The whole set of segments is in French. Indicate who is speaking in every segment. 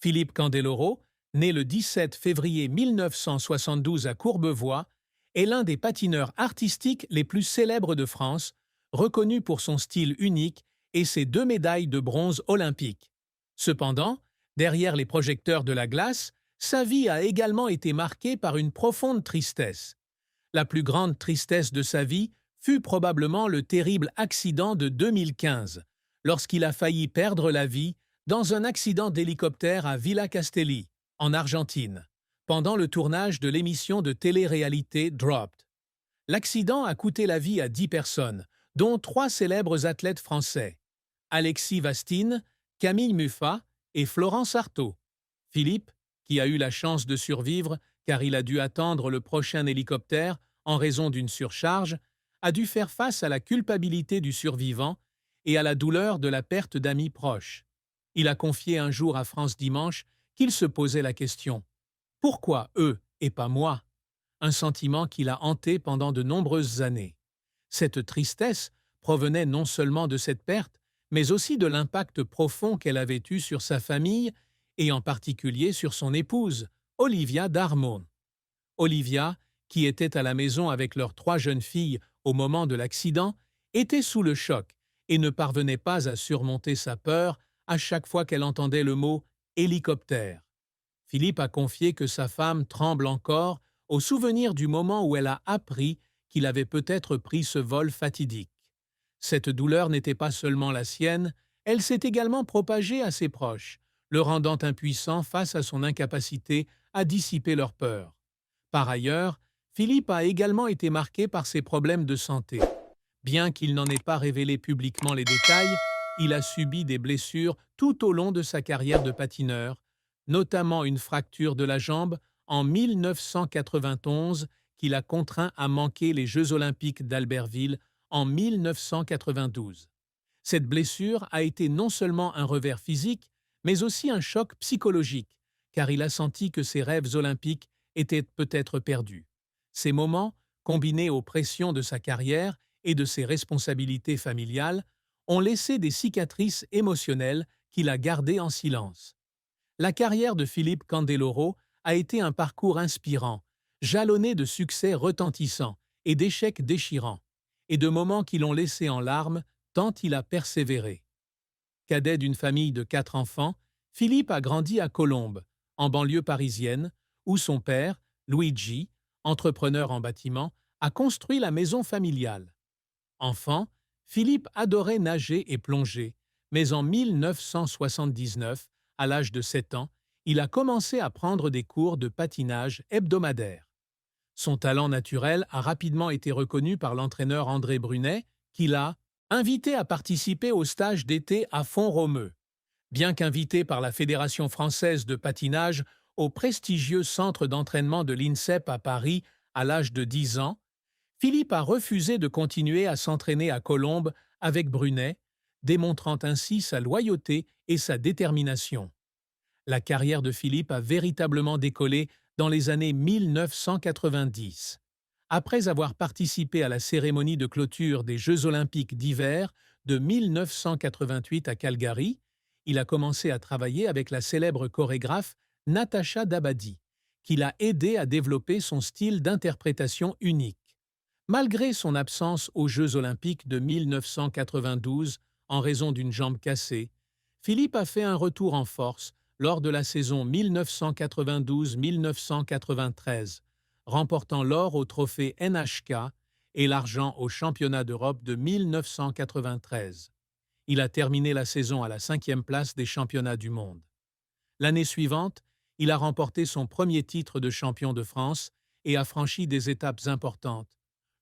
Speaker 1: Philippe Candeloro, né le 17 février 1972 à Courbevoie, est l'un des patineurs artistiques les plus célèbres de France, reconnu pour son style unique et ses 2 médailles de bronze olympiques. Cependant, derrière les projecteurs de la glace, sa vie a également été marquée par une profonde tristesse. La plus grande tristesse de sa vie fut probablement le terrible accident de 2015, lorsqu'il a failli perdre la vie dans un accident d'hélicoptère à Villa Castelli, en Argentine, pendant le tournage de l'émission de télé-réalité Dropped. L'accident a coûté la vie à 10 personnes, dont 3 célèbres athlètes français, Alexis Vastine, Camille Muffat et Florence Artaud. Philippe, qui a eu la chance de survivre car il a dû attendre le prochain hélicoptère en raison d'une surcharge, a dû faire face à la culpabilité du survivant et à la douleur de la perte d'amis proches. Il a confié un jour à France Dimanche qu'il se posait la question « Pourquoi eux et pas moi ?» Un sentiment qui l'a hanté pendant de nombreuses années. Cette tristesse provenait non seulement de cette perte, mais aussi de l'impact profond qu'elle avait eu sur sa famille et en particulier sur son épouse, Olivia Darmon. Olivia, qui était à la maison avec leurs 3 jeunes filles au moment de l'accident, était sous le choc et ne parvenait pas à surmonter sa peur à chaque fois qu'elle entendait le mot « hélicoptère ». Philippe a confié que sa femme tremble encore au souvenir du moment où elle a appris qu'il avait peut-être pris ce vol fatidique. Cette douleur n'était pas seulement la sienne, elle s'est également propagée à ses proches, le rendant impuissant face à son incapacité à dissiper leur peur. Par ailleurs, Philippe a également été marqué par ses problèmes de santé. Bien qu'il n'en ait pas révélé publiquement les détails, il a subi des blessures tout au long de sa carrière de patineur, notamment une fracture de la jambe en 1991 qui l'a contraint à manquer les Jeux olympiques d'Albertville en 1992. Cette blessure a été non seulement un revers physique, mais aussi un choc psychologique, car il a senti que ses rêves olympiques étaient peut-être perdus. Ces moments, combinés aux pressions de sa carrière et de ses responsabilités familiales, ont laissé des cicatrices émotionnelles qu'il a gardées en silence. La carrière de Philippe Candeloro a été un parcours inspirant, jalonné de succès retentissants et d'échecs déchirants, et de moments qui l'ont laissé en larmes tant il a persévéré. Cadet d'une famille de 4 enfants, Philippe a grandi à Colombes, en banlieue parisienne, où son père, Luigi, entrepreneur en bâtiment, a construit la maison familiale. Enfant, Philippe adorait nager et plonger, mais en 1979, à l'âge de 7 ans, il a commencé à prendre des cours de patinage hebdomadaires. Son talent naturel a rapidement été reconnu par l'entraîneur André Brunet, qui l'a invité à participer au stage d'été à Font-Romeu. Bien qu'invité par la Fédération française de patinage au prestigieux centre d'entraînement de l'INSEP à Paris à l'âge de 10 ans, Philippe a refusé de continuer à s'entraîner à Colombes avec Brunet, démontrant ainsi sa loyauté et sa détermination. La carrière de Philippe a véritablement décollé dans les années 1990. Après avoir participé à la cérémonie de clôture des Jeux olympiques d'hiver de 1988 à Calgary, il a commencé à travailler avec la célèbre chorégraphe Natacha Dabadi, qui l'a aidé à développer son style d'interprétation unique. Malgré son absence aux Jeux olympiques de 1992 en raison d'une jambe cassée, Philippe a fait un retour en force lors de la saison 1992-1993, remportant l'or au trophée NHK et l'argent au championnat d'Europe de 1993. Il a terminé la saison à la 5e place des championnats du monde. L'année suivante, il a remporté son premier titre de champion de France et a franchi des étapes importantes.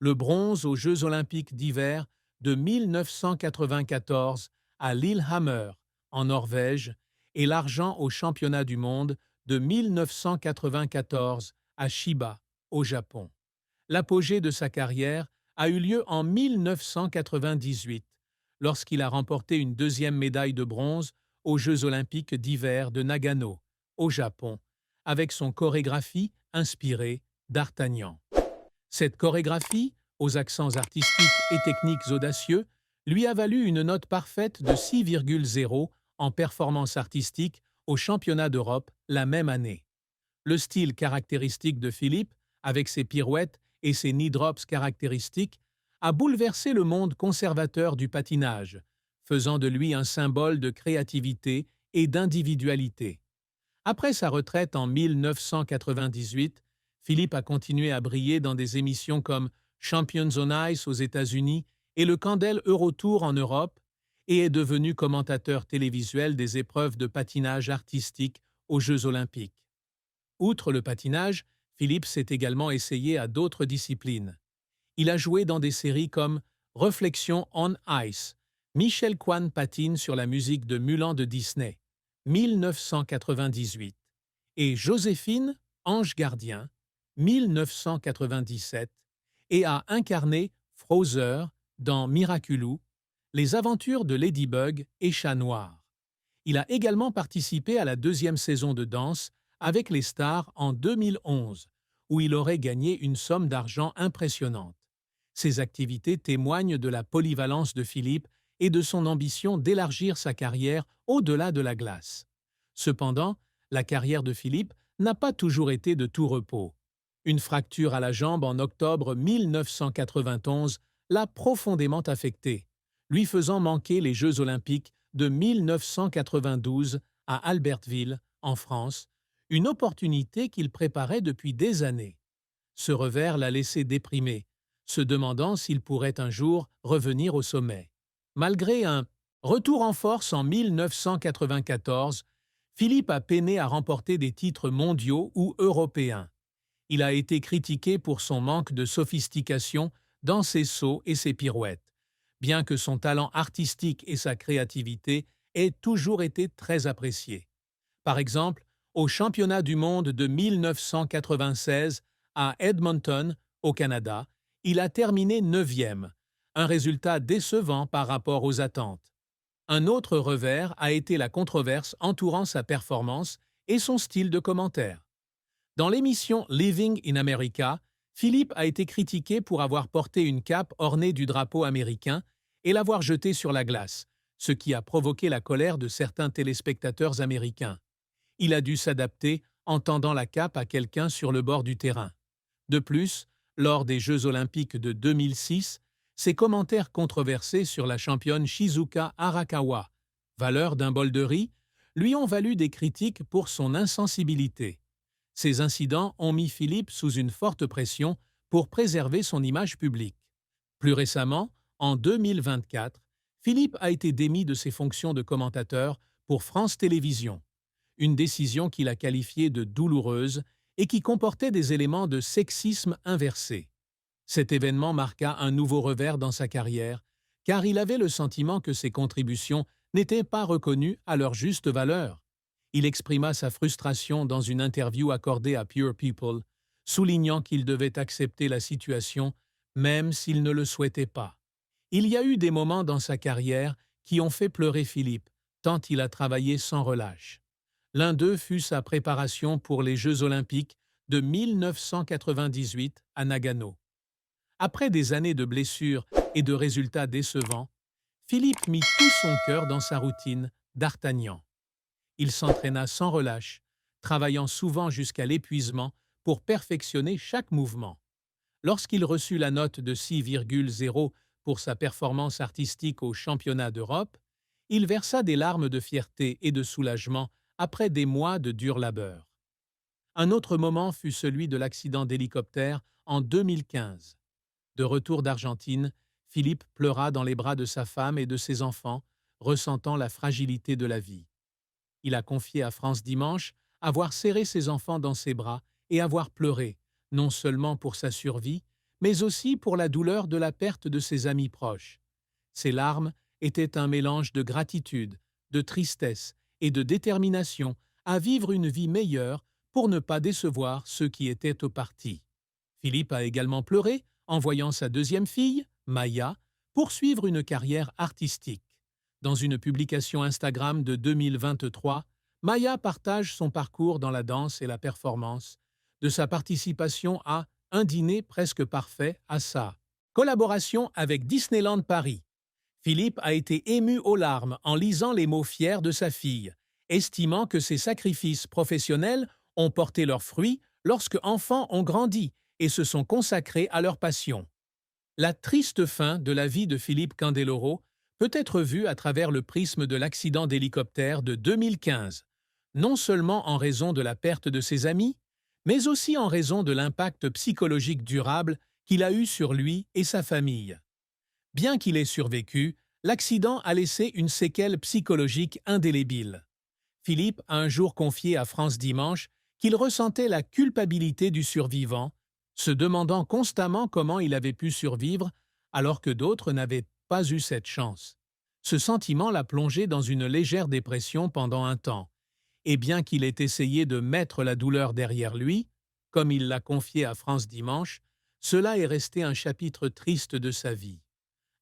Speaker 1: Le bronze aux Jeux olympiques d'hiver de 1994 à Lillehammer, en Norvège, et l'argent au championnat du monde de 1994 à Chiba, au Japon. L'apogée de sa carrière a eu lieu en 1998, lorsqu'il a remporté une 2e médaille de bronze aux Jeux olympiques d'hiver de Nagano, au Japon, avec son chorégraphie inspirée d'Artagnan. Cette chorégraphie, aux accents artistiques et techniques audacieux, lui a valu une note parfaite de 6,0 en performance artistique aux championnats d'Europe la même année. Le style caractéristique de Philippe, avec ses pirouettes et ses knee drops caractéristiques, a bouleversé le monde conservateur du patinage, faisant de lui un symbole de créativité et d'individualité. Après sa retraite en 1998, Philippe a continué à briller dans des émissions comme Champions on Ice aux États-Unis et le Candel Eurotour en Europe, et est devenu commentateur télévisuel des épreuves de patinage artistique aux Jeux olympiques. Outre le patinage, Philippe s'est également essayé à d'autres disciplines. Il a joué dans des séries comme Réflexions on Ice, Michel Kwan patine sur la musique de Mulan de Disney, 1998, et Joséphine, Ange gardien, 1997, et a incarné Frozzer dans Miraculous, Les aventures de Ladybug et Chat Noir. Il a également participé à la deuxième saison de danse avec les stars en 2011, où il aurait gagné une somme d'argent impressionnante. Ces activités témoignent de la polyvalence de Philippe et de son ambition d'élargir sa carrière au-delà de la glace. Cependant, la carrière de Philippe n'a pas toujours été de tout repos. Une fracture à la jambe en octobre 1991 l'a profondément affecté, lui faisant manquer les Jeux olympiques de 1992 à Albertville, en France, une opportunité qu'il préparait depuis des années. Ce revers l'a laissé déprimé, se demandant s'il pourrait un jour revenir au sommet. Malgré un retour en force en 1994, Philippe a peiné à remporter des titres mondiaux ou européens. Il a été critiqué pour son manque de sophistication dans ses sauts et ses pirouettes, bien que son talent artistique et sa créativité aient toujours été très appréciés. Par exemple, au championnat du monde de 1996 à Edmonton, au Canada, il a terminé 9e, un résultat décevant par rapport aux attentes. Un autre revers a été la controverse entourant sa performance et son style de commentaire. Dans l'émission Living in America, Philippe a été critiqué pour avoir porté une cape ornée du drapeau américain et l'avoir jetée sur la glace, ce qui a provoqué la colère de certains téléspectateurs américains. Il a dû s'adapter en tendant la cape à quelqu'un sur le bord du terrain. De plus, lors des Jeux olympiques de 2006, ses commentaires controversés sur la championne Shizuka Arakawa, valeur d'un bol de riz, lui ont valu des critiques pour son insensibilité. Ces incidents ont mis Philippe sous une forte pression pour préserver son image publique. Plus récemment, en 2024, Philippe a été démis de ses fonctions de commentateur pour France Télévisions, une décision qu'il a qualifiée de douloureuse et qui comportait des éléments de sexisme inversé. Cet événement marqua un nouveau revers dans sa carrière, car il avait le sentiment que ses contributions n'étaient pas reconnues à leur juste valeur. Il exprima sa frustration dans une interview accordée à Pure People, soulignant qu'il devait accepter la situation même s'il ne le souhaitait pas. Il y a eu des moments dans sa carrière qui ont fait pleurer Philippe, tant il a travaillé sans relâche. L'un d'eux fut sa préparation pour les Jeux olympiques de 1998 à Nagano. Après des années de blessures et de résultats décevants, Philippe mit tout son cœur dans sa routine d'Artagnan. Il s'entraîna sans relâche, travaillant souvent jusqu'à l'épuisement pour perfectionner chaque mouvement. Lorsqu'il reçut la note de 6,0 pour sa performance artistique au championnat d'Europe, il versa des larmes de fierté et de soulagement après des mois de dur labeur. Un autre moment fut celui de l'accident d'hélicoptère en 2015. De retour d'Argentine, Philippe pleura dans les bras de sa femme et de ses enfants, ressentant la fragilité de la vie. Il a confié à France Dimanche avoir serré ses enfants dans ses bras et avoir pleuré, non seulement pour sa survie, mais aussi pour la douleur de la perte de ses amis proches. Ses larmes étaient un mélange de gratitude, de tristesse et de détermination à vivre une vie meilleure pour ne pas décevoir ceux qui étaient au parti. Philippe a également pleuré en voyant sa deuxième fille, Maya, poursuivre une carrière artistique. Dans une publication Instagram de 2023, Maya partage son parcours dans la danse et la performance, de sa participation à Un dîner presque parfait à sa collaboration avec Disneyland Paris. Philippe a été ému aux larmes en lisant les mots fiers de sa fille estimant que ces sacrifices professionnels ont porté leurs fruits lorsque enfants ont grandi et se sont consacrés à leur passion. La triste fin de la vie de Philippe Candeloro peut être vue à travers le prisme de l'accident d'hélicoptère de 2015, non seulement en raison de la perte de ses amis, mais aussi en raison de l'impact psychologique durable qu'il a eu sur lui et sa famille. Bien qu'il ait survécu, l'accident a laissé une séquelle psychologique indélébile. Philippe a un jour confié à France Dimanche qu'il ressentait la culpabilité du survivant, se demandant constamment comment il avait pu survivre alors que d'autres n'avaient pas eu cette chance. Ce sentiment l'a plongé dans une légère dépression pendant un temps, et bien qu'il ait essayé de mettre la douleur derrière lui, comme il l'a confié à France Dimanche, cela est resté un chapitre triste de sa vie.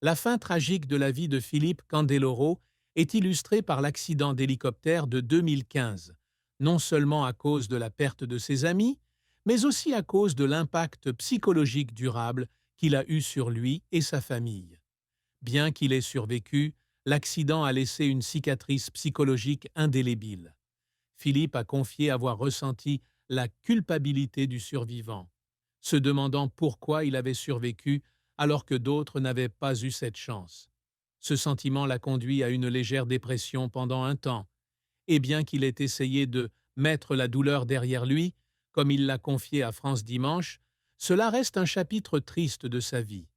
Speaker 1: La fin tragique de la vie de Philippe Candeloro est illustrée par l'accident d'hélicoptère de 2015, non seulement à cause de la perte de ses amis, mais aussi à cause de l'impact psychologique durable qu'il a eu sur lui et sa famille. Bien qu'il ait survécu, l'accident a laissé une cicatrice psychologique indélébile. Philippe a confié avoir ressenti la culpabilité du survivant, se demandant pourquoi il avait survécu alors que d'autres n'avaient pas eu cette chance. Ce sentiment l'a conduit à une légère dépression pendant un temps, et bien qu'il ait essayé de mettre la douleur derrière lui, comme il l'a confié à France Dimanche, cela reste un chapitre triste de sa vie.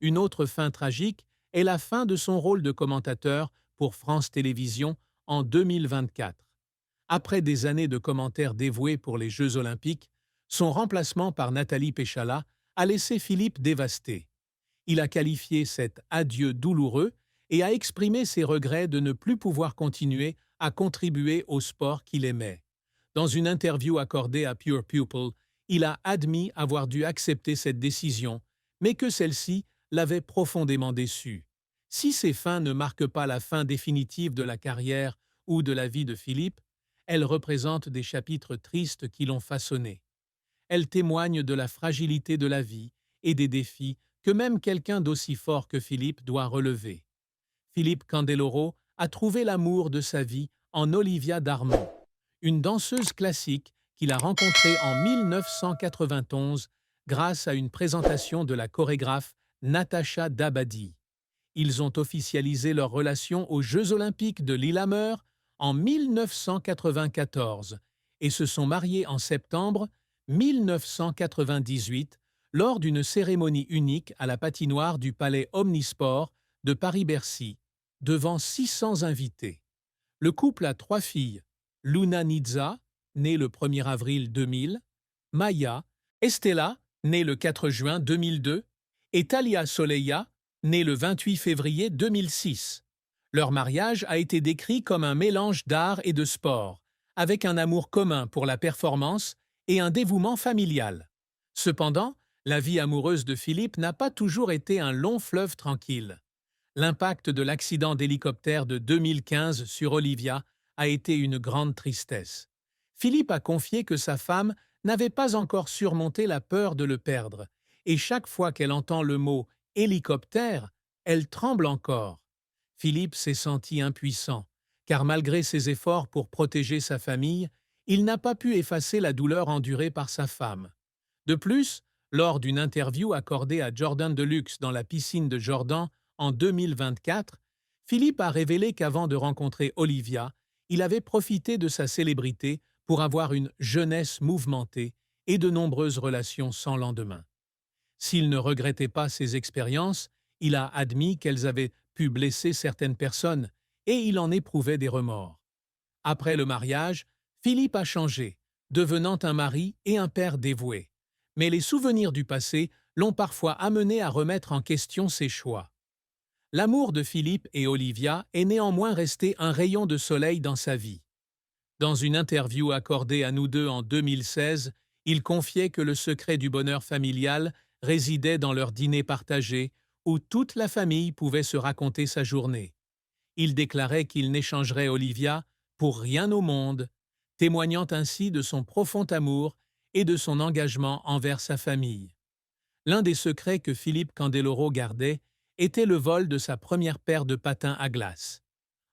Speaker 1: Une autre fin tragique est la fin de son rôle de commentateur pour France Télévisions en 2024. Après des années de commentaires dévoués pour les Jeux olympiques, son remplacement par Nathalie Péchala a laissé Philippe dévasté. Il a qualifié cet adieu douloureux et a exprimé ses regrets de ne plus pouvoir continuer à contribuer au sport qu'il aimait. Dans une interview accordée à Pure Pupil, il a admis avoir dû accepter cette décision, mais que celle-ci l'avait profondément déçu. Si ces fins ne marquent pas la fin définitive de la carrière ou de la vie de Philippe, elles représentent des chapitres tristes qui l'ont façonné. Elles témoignent de la fragilité de la vie et des défis que même quelqu'un d'aussi fort que Philippe doit relever. Philippe Candeloro a trouvé l'amour de sa vie en Olivia Darmon, une danseuse classique qu'il a rencontrée en 1991 grâce à une présentation de la chorégraphe Natacha Dabadi. Ils ont officialisé leur relation aux Jeux olympiques de Lillehammer en 1994 et se sont mariés en septembre 1998 lors d'une cérémonie unique à la patinoire du Palais Omnisport de Paris-Bercy, devant 600 invités. Le couple a 3 filles, Luna Nizza, née le 1er avril 2000, Maya, Estella, née le 4 juin 2002, et Thalia Soleya, née le 28 février 2006. Leur mariage a été décrit comme un mélange d'art et de sport, avec un amour commun pour la performance et un dévouement familial. Cependant, la vie amoureuse de Philippe n'a pas toujours été un long fleuve tranquille. L'impact de l'accident d'hélicoptère de 2015 sur Olivia a été une grande tristesse. Philippe a confié que sa femme n'avait pas encore surmonté la peur de le perdre, et chaque fois qu'elle entend le mot « hélicoptère », elle tremble encore. Philippe s'est senti impuissant, car malgré ses efforts pour protéger sa famille, il n'a pas pu effacer la douleur endurée par sa femme. De plus, lors d'une interview accordée à Jordan Deluxe dans la piscine de Jordan en 2024, Philippe a révélé qu'avant de rencontrer Olivia, il avait profité de sa célébrité pour avoir une jeunesse mouvementée et de nombreuses relations sans lendemain. S'il ne regrettait pas ces expériences, il a admis qu'elles avaient pu blesser certaines personnes et il en éprouvait des remords. Après le mariage, Philippe a changé, devenant un mari et un père dévoué. Mais les souvenirs du passé l'ont parfois amené à remettre en question ses choix. L'amour de Philippe et Olivia est néanmoins resté un rayon de soleil dans sa vie. Dans une interview accordée à nous deux en 2016, il confiait que le secret du bonheur familial résidait dans leur dîner partagé où toute la famille pouvait se raconter sa journée. Il déclarait qu'il n'échangerait Olivia pour rien au monde, témoignant ainsi de son profond amour et de son engagement envers sa famille. L'un des secrets que Philippe Candeloro gardait était le vol de sa première paire de patins à glace.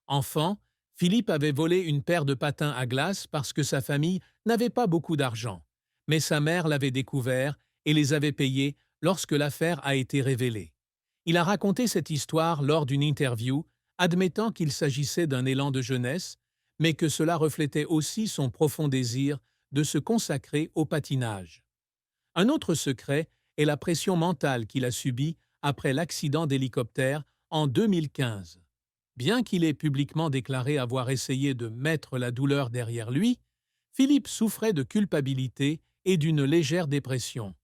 Speaker 1: Enfant, Philippe avait volé une paire de patins à glace parce que sa famille n'avait pas beaucoup d'argent. Mais sa mère l'avait découvert et les avait payés lorsque l'affaire a été révélée. Il a raconté cette histoire lors d'une interview, admettant qu'il s'agissait d'un élan de jeunesse, mais que cela reflétait aussi son profond désir de se consacrer au patinage. Un autre secret est la pression mentale qu'il a subie après l'accident d'hélicoptère en 2015. Bien qu'il ait publiquement déclaré avoir essayé de mettre la douleur derrière lui, Philippe souffrait de culpabilité et d'une légère dépression.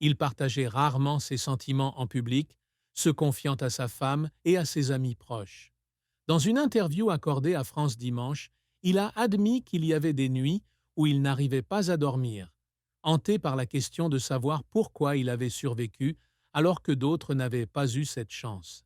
Speaker 1: Il partageait rarement ses sentiments en public, se confiant à sa femme et à ses amis proches. Dans une interview accordée à France Dimanche, il a admis qu'il y avait des nuits où il n'arrivait pas à dormir, hanté par la question de savoir pourquoi il avait survécu alors que d'autres n'avaient pas eu cette chance.